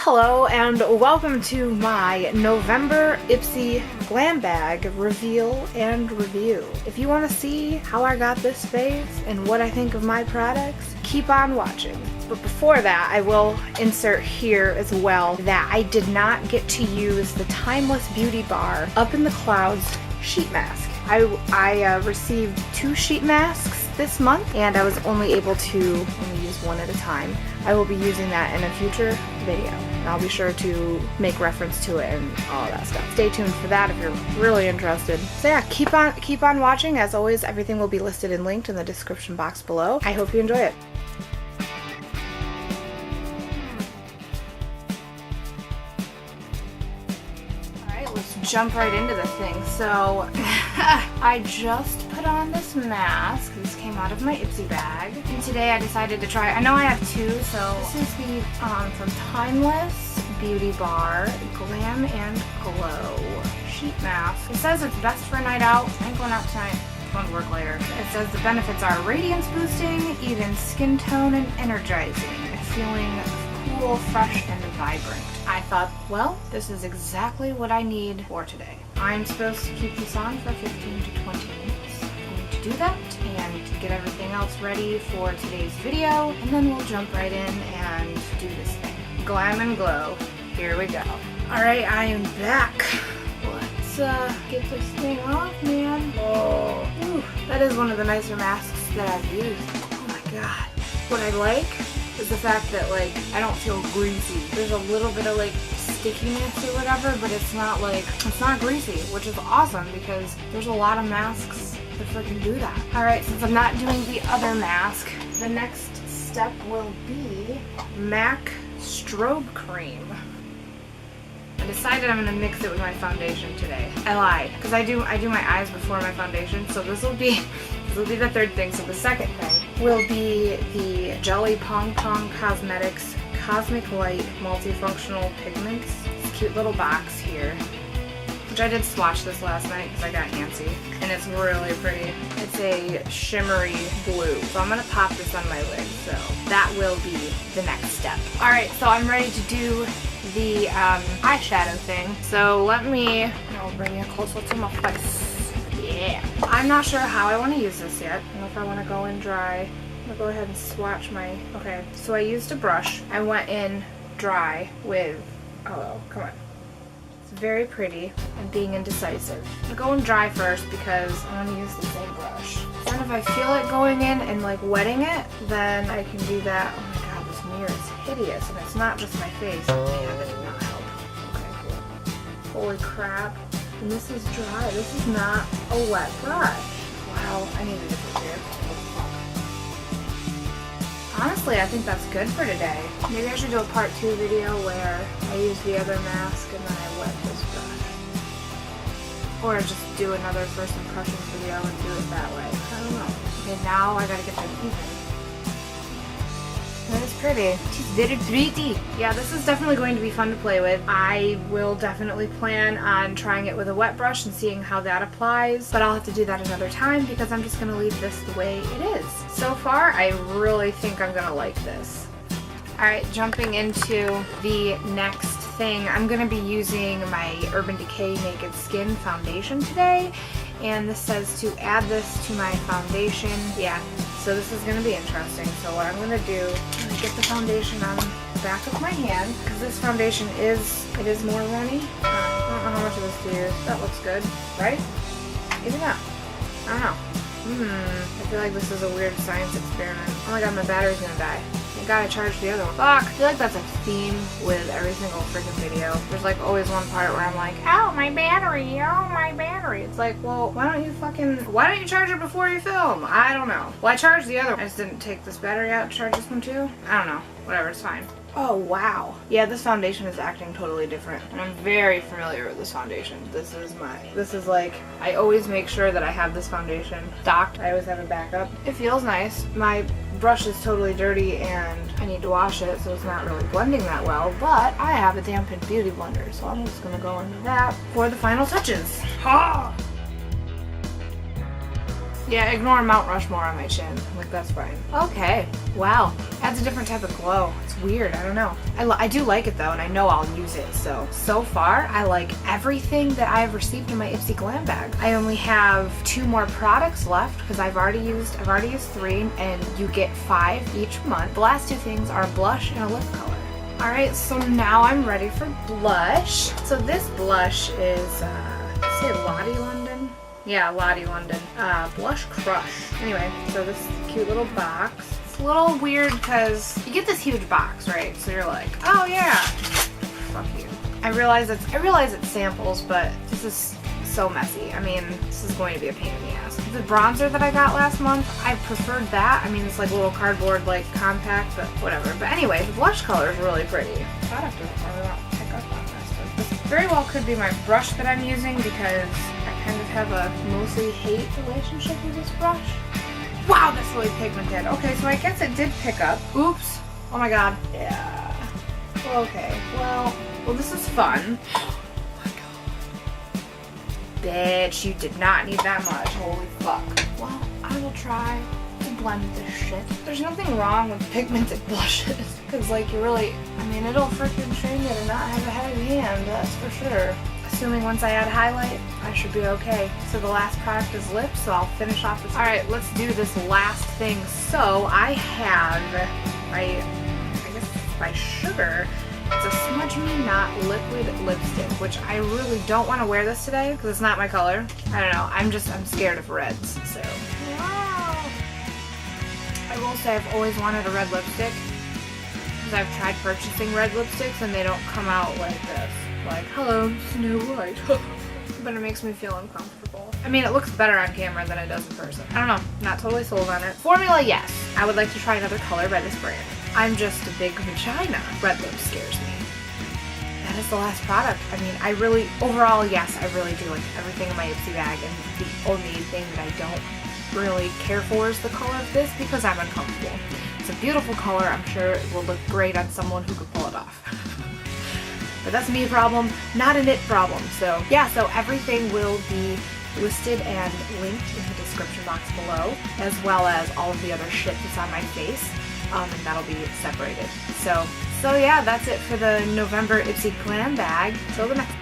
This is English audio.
Hello and welcome to my November Ipsy Glam Bag reveal and review. If you want to see how I got this face and what I think of my products, keep on watching. But before that, I will insert here as well that I did not get to use the Timeless Beauty Bar Up in the Clouds sheet mask. I received 2 sheet masks this month and I was only able to use one at a time. I will be using that in a future video. And I'll be sure to make reference to it and all that stuff. Stay tuned for that if you're really interested. So yeah, keep on watching. As always, everything will be listed and linked in the description box below. I hope you enjoy it. Let's jump right into the thing. So I just put on this mask. This came out of my Ipsy bag. And today I decided to try, I know I have 2, so this is the from Timeless Beauty Bar Glam and Glow sheet mask. It says it's best for a night out. I ain't going out tonight. I'm going to work later. It says the benefits are radiance boosting, even skin tone and energizing, feeling cool, fresh, and vibrant. I thought, well, this is exactly what I need for today. I'm supposed to keep this on for 15 to 20 minutes. I need to do that and to get everything else ready for today's video, and then we'll jump right in and do this thing. Glam and Glow. Here we go. Alright, I am back. Let's get this thing off, man. Oh, ooh, that is one of the nicer masks that I've used. Oh my god. What I like is the fact that, like, I don't feel greasy. There's a little bit of, like, stickiness or whatever, but it's not greasy, which is awesome because there's a lot of masks that freaking do that. Alright, since I'm not doing the other mask, the next step will be MAC Strobe Cream. I decided I'm going to mix it with my foundation today. I lied, because I do my eyes before my foundation, so this will be the third thing. So the second thing will be the Jelly Pong Pong Cosmetics Cosmic Light Multifunctional Pigments. This cute little box here, which I did swatch this last night because I got antsy, and it's really pretty. It's a shimmery blue, so I'm going to pop this on my lid, so that will be the next step. Alright, so I'm ready to do the eyeshadow thing, so I'll bring you closer to my face. Yeah. I'm not sure how I want to use this yet. I don't know if I want to go in dry. I'm going to go ahead and swatch my... Okay, so I used a brush. I went in dry with... Oh, come on. It's very pretty. I'm being indecisive. I'm going dry first because I want to use the same brush. Then if I feel it going in and like wetting it, then I can do that. Oh my god, this mirror is hideous, and it's not just my face. Man, that did not help. Okay, cool. Holy crap. And this is dry. This is not a wet brush. Wow, I need a different here. Honestly, I think that's good for today. Maybe I should do a part 2 video where I use the other mask and then I wet this brush. Or just do another first impressions video and do it that way. I don't know. Okay, now I gotta get them even. That is pretty. She's very pretty. Yeah, this is definitely going to be fun to play with. I will definitely plan on trying it with a wet brush and seeing how that applies, but I'll have to do that another time because I'm just going to leave this the way it is. So far, I really think I'm going to like this. Alright, jumping into the next thing, I'm going to be using my Urban Decay Naked Skin foundation today, and this says to add this to my foundation. Yeah, so this is going to be interesting. So what I'm going to do is get the foundation on the back of my hand, because this foundation is more runny. I don't know how much of this to use. That looks good, right? Maybe not. I don't know. I feel like this is a weird science experiment. Oh my god, my battery's going to die. Thank god I charged the other one. Fuck! I feel like that's a theme with every single freaking video. There's like always one part where I'm like, oh my battery, oh my battery. It's like, well, why don't you charge it before you film? I don't know. Well, I charged the other one. I just didn't take this battery out and charge this one too. I don't know. Whatever, it's fine. Oh wow. Yeah, this foundation is acting totally different. And I'm very familiar with this foundation. This is like, I always make sure that I have this foundation stocked. I always have a backup. It feels nice. My brush is totally dirty and I need to wash it, so it's not really blending that well, but I have a dampened beauty blender, so I'm just gonna go into that for the final touches. Ha! Yeah, ignore Mount Rushmore on my chin. Like, that's fine. Okay. Wow. Adds a different type of glow. It's weird. I don't know. I do like it though, and I know I'll use it. So far, I like everything that I've received in my Ipsy Glam bag. I only have 2 more products left because I've already used 3, and you get 5 each month. The last 2 things are a blush and a lip color. Alright, so now I'm ready for blush. So this blush is, say Lottie London? Yeah, Lottie London. Blush Crush. Anyway, so this cute little box. It's a little weird because you get this huge box, right? So you're like, oh yeah. Fuck you. I realize it's samples, but this is so messy. I mean, this is going to be a pain in the ass. The bronzer that I got last month, I preferred that. I mean, it's like a little cardboard, like compact, but whatever. But anyway, the blush color is really pretty. Product doesn't really want to pick up on this, but this very well could be my brush that I'm using because I kind of have a mostly hate relationship with this brush. Wow, that's really pigmented. Okay, so I guess it did pick up. Oops. Oh my god. Yeah. Okay. Well, this is fun. Bitch, you did not need that much. Holy fuck. Well, I will try to blend this shit. There's nothing wrong with pigmented blushes. Because, like, you really, I mean, it'll freaking train you to not have a heavy hand, that's for sure. Assuming once I add highlight, I should be okay. So the last product is lips, so I'll finish off this. Alright, let's do this last thing. So I have I guess it's by Sugar. It's a Smudge Me Not liquid lipstick, which I really don't want to wear this today because it's not my color. I don't know. I'm scared of reds, so. Wow. I will say I've always wanted a red lipstick because I've tried purchasing red lipsticks and they don't come out like this. Like, hello, Snow White. But it makes me feel uncomfortable. I mean, it looks better on camera than it does in person. I don't know. Not totally sold on it. Formula, yes. I would like to try another color by this brand. I'm just a big vagina. Red lip scares me. That is the last product. I mean, overall, yes, I really do like everything in my Ipsy bag, and the only thing that I don't really care for is the color of this because I'm uncomfortable. It's a beautiful color. I'm sure it will look great on someone who could pull it off. But that's a me problem, not an it problem. So yeah, so everything will be listed and linked in the description box below, as well as all of the other shit that's on my face. And that'll be separated. So yeah, that's it for the November Ipsy Glam bag. Till the next